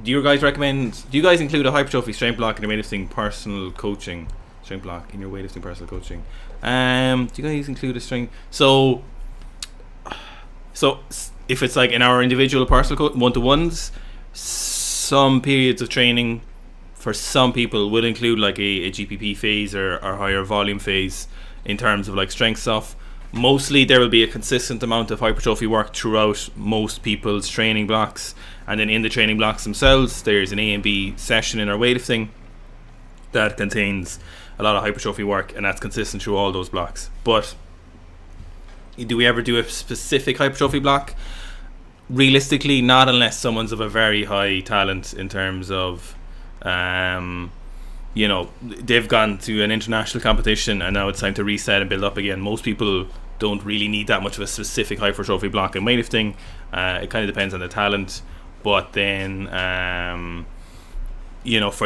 do you guys include a hypertrophy strength block in your weightlifting personal coaching? Strength block in your weightlifting personal coaching. Do you guys include a strength? So if it's like in our individual personal one-to-ones, some periods of training for some people will include like a GPP phase or higher volume phase in terms of like strength stuff. Mostly there will be a consistent amount of hypertrophy work throughout most people's training blocks, and then in the training blocks themselves there's an A and B session in our weightlifting that contains a lot of hypertrophy work, and that's consistent through all those blocks. But do we ever do a specific hypertrophy block? Realistically, not unless someone's of a very high talent in terms of they've gone to an international competition and now it's time to reset and build up again. Most people don't really need that much of a specific hypertrophy block in weightlifting. It kind of depends on the talent, but then for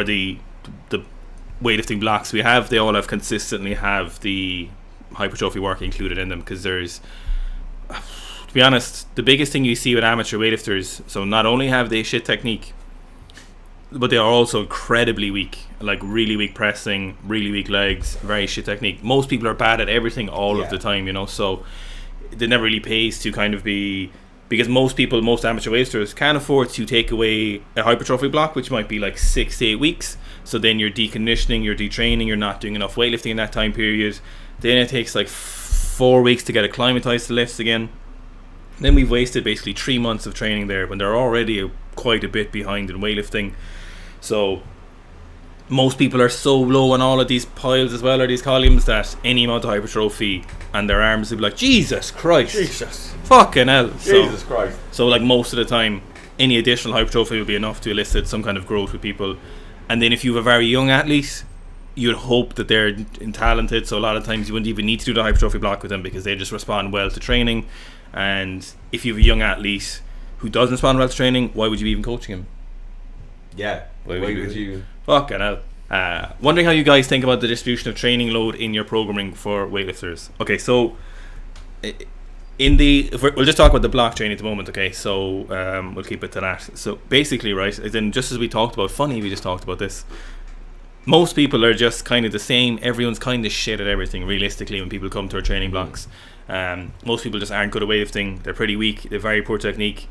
the weightlifting blocks we have, they all consistently have the hypertrophy work included in them, because there's, to be honest, the biggest thing you see with amateur weightlifters, so not only have they shit technique, but they are also incredibly weak, like really weak pressing, really weak legs, very shit technique. Most people are bad at everything all of the time, so it never really pays to kind of be, because most amateur weightlifters can't afford to take away a hypertrophy block, which might be like 6 to 8 weeks. So then you're deconditioning, you're detraining, you're not doing enough weightlifting in that time period. Then it takes like 4 weeks to get acclimatized to lifts again. Then we've wasted basically 3 months of training there when they're already quite a bit behind in weightlifting. So most people are so low on all of these piles as well, or these columns, that any amount of hypertrophy and their arms will be like, Jesus Christ, fucking hell, Jesus Christ. So like most of the time any additional hypertrophy will be enough to elicit some kind of growth with people. And then if you have a very young athlete, you'd hope that they're talented, so a lot of times you wouldn't even need to do the hypertrophy block with them because they just respond well to training. And if you have a young athlete who doesn't respond well to training, why would you be even coaching him? Yeah, why would you? Fucking hell. Wondering how you guys think about the distribution of training load in your programming for weightlifters. Okay, so we'll just talk about the block training at the moment. Okay, so we'll keep it to that. So basically, right, then just as we talked about, we just talked about this. Most people are just kind of the same. Everyone's kind of shit at everything, realistically, when people come to our training blocks. Most people just aren't good at weightlifting. They're pretty weak. They have very poor technique.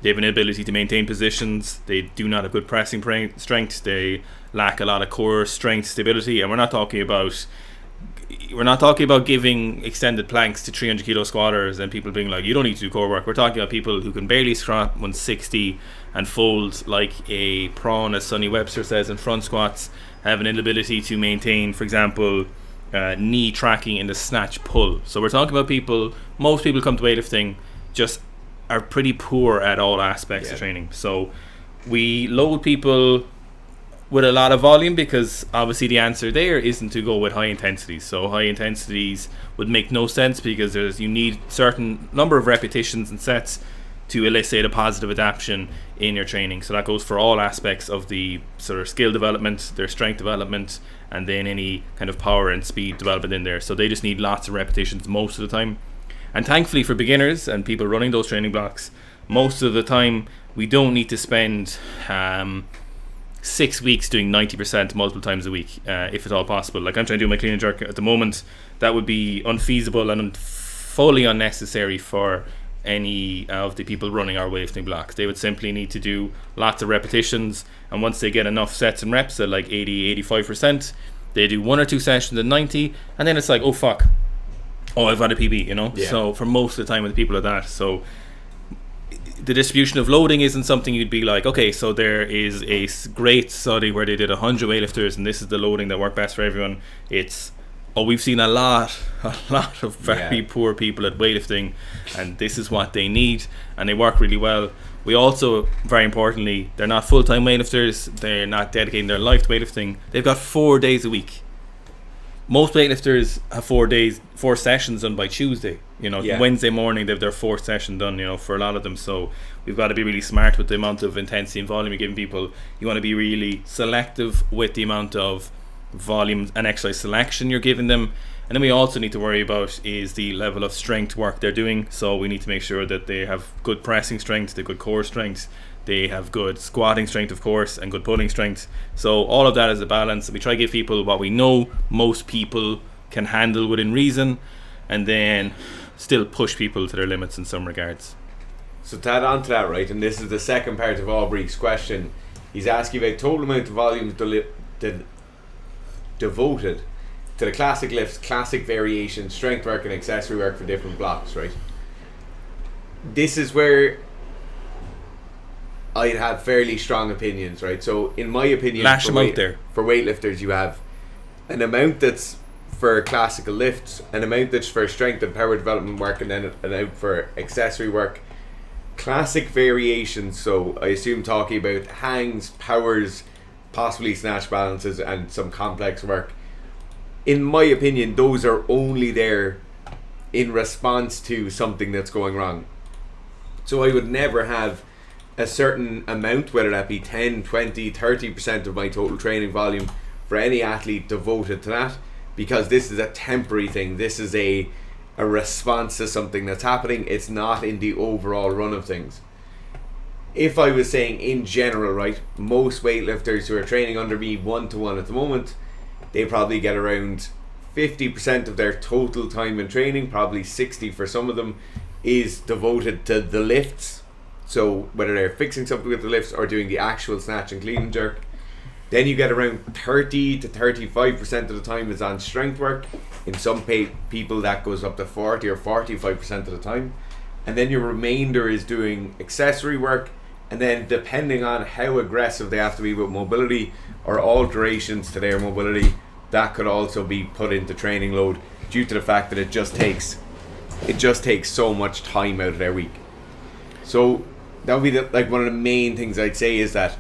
They have an inability to maintain positions. They do not have good pressing strength. They lack a lot of core strength stability. And we're not talking about giving extended planks to 300 kilo squatters and people being like, you don't need to do core work. We're talking about people who can barely squat 160 and fold like a prawn, as Sonny Webster says, in front squats, have an inability to maintain, for example, knee tracking in the snatch pull. So we're talking about most people come to weightlifting just are pretty poor at all aspects of training. So we load people with a lot of volume because obviously the answer there isn't to go with high intensities. So high intensities would make no sense because you need certain number of repetitions and sets to elicit a positive adaptation in your training. So that goes for all aspects of the sort of skill development, their strength development, and then any kind of power and speed development in there. So they just need lots of repetitions most of the time. And thankfully for beginners and people running those training blocks, most of the time we don't need to spend 6 weeks doing 90% multiple times a week, if at all possible. Like I'm trying to do my clean and jerk at the moment. That would be unfeasible and fully unnecessary for any of the people running our weightlifting blocks. They would simply need to do lots of repetitions, and once they get enough sets and reps at like 80-85%, they do 1 or 2 sessions at 90, and then it's like, oh fuck, I've got a PB, So for most of the time with people like that, so the distribution of loading isn't something you'd be like, okay, so there is a great study where they did 100 weightlifters and this is the loading that worked best for everyone. It's, we've seen a lot of very poor people at weightlifting, and this is what they need, and they work really well. We also, very importantly, they're not full-time weightlifters. They're not dedicating their life to weightlifting. They've got 4 days a week. Most weightlifters have 4 sessions done by Tuesday. Wednesday morning they have their 4th session done, for a lot of them. So we've got to be really smart with the amount of intensity and volume you're giving people. You want to be really selective with the amount of volume and exercise selection you're giving them. And then we also need to worry about is the level of strength work they're doing. So we need to make sure that they have good pressing strength, they have good core strength, They have good squatting strength, of course, and good pulling strength. So all of that is a balance. We try to give people what we know most people can handle within reason, and then still push people to their limits in some regards. So to add on to that, right, and this is the second part of Aubrey's question, he's asking about total amount of volume devoted to the classic lifts, classic variation, strength work and accessory work for different blocks, right? This is where I'd have fairly strong opinions, right? So in my opinion, Lash them out there. For weightlifters, you have an amount that's for classical lifts, an amount that's for strength and power development work, and then an amount for accessory work. Classic variations, so I assume talking about hangs, powers, possibly snatch balances, and some complex work. In my opinion, those are only there in response to something that's going wrong. So I would never have a certain amount, whether that be 10, 20, 30% of my total training volume for any athlete devoted to that, because this is a temporary thing. This is a response to something that's happening. It's not in the overall run of things. If I was saying in general, right, most weightlifters who are training under me 1-to-1 at the moment, they probably get around 50% of their total time in training, probably 60 for some of them, is devoted to the lifts. So whether they're fixing something with the lifts or doing the actual snatch and clean and jerk. Then you get around 30 to 35% of the time is on strength work. In some people that goes up to 40 or 45% of the time. And then your remainder is doing accessory work. And then depending on how aggressive they have to be with mobility or alterations to their mobility, that could also be put into training load due to the fact that it just takes so much time out of their week. So that would be one of the main things I'd say is that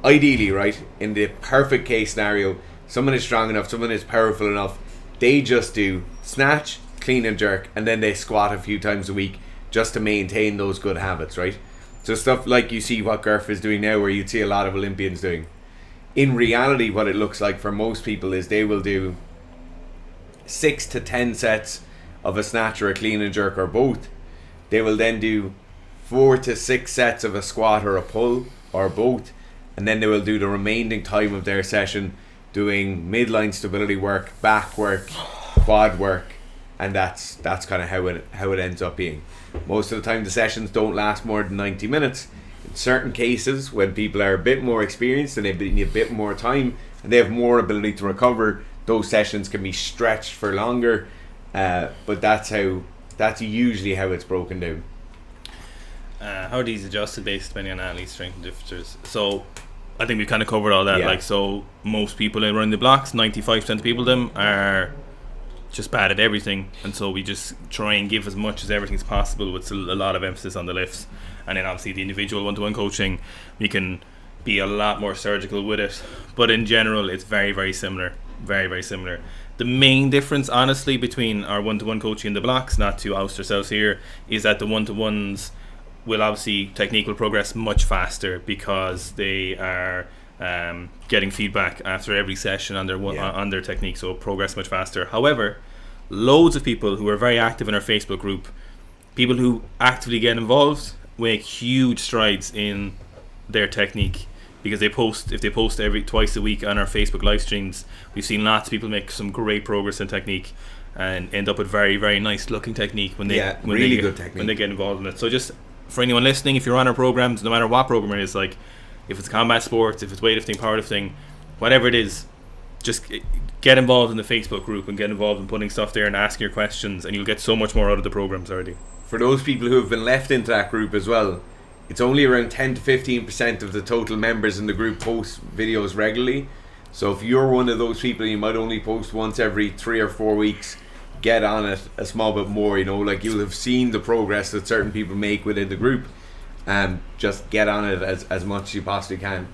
ideally, right, in the perfect case scenario, someone is strong enough, someone is powerful enough, they just do snatch, clean and jerk, and then they squat a few times a week just to maintain those good habits, right? So stuff like you see what Gurf is doing now, where you'd see a lot of Olympians doing. In reality, what it looks like for most people is they will do 6 to 10 sets of a snatch or a clean and jerk or both. They will then do 4 to 6 sets of a squat or a pull or both, and then they will do the remaining time of their session doing midline stability work, back work, quad work, and that's kind of how it ends up being. Most of the time the sessions don't last more than 90 minutes. In certain cases, when people are a bit more experienced and they need a bit more time and they have more ability to recover, those sessions can be stretched for longer, but that's usually how it's broken down. How are these adjusted based depending on athlete strength and differences? So I think we kind of covered all that. Yeah. So most people in running the blocks, 95% of people of them are just bad at everything, and so we just try and give as much as everything as possible with a lot of emphasis on the lifts. And then obviously the individual one-to-one coaching, we can be a lot more surgical with it, but in general it's very, very similar. Very, very similar. The main difference, honestly, between our one-to-one coaching and the blocks, not to oust ourselves here, is that the one-to-ones will obviously, technique will progress much faster because they are getting feedback after every session on their technique, so progress much faster. However, loads of people who are very active in our Facebook group, people who actively get involved, make huge strides in their technique because if they post twice a week on our Facebook live streams, we've seen lots of people make some great progress in technique and end up with very, very nice looking technique when they good technique when they get involved in it. So just for anyone listening, if you're on our programs, no matter what program it is, like if it's combat sports, if it's weightlifting, powerlifting, whatever it is, just get involved in the Facebook group and get involved in putting stuff there and asking your questions, and you'll get so much more out of the programs already. For those people who have been left into that group as well, it's only around 10 to 15% of the total members in the group post videos regularly. So if you're one of those people, you might only post once every 3 or 4 weeks, get on it a small bit more, like you'll have seen the progress that certain people make within the group, and just get on it as much as you possibly can.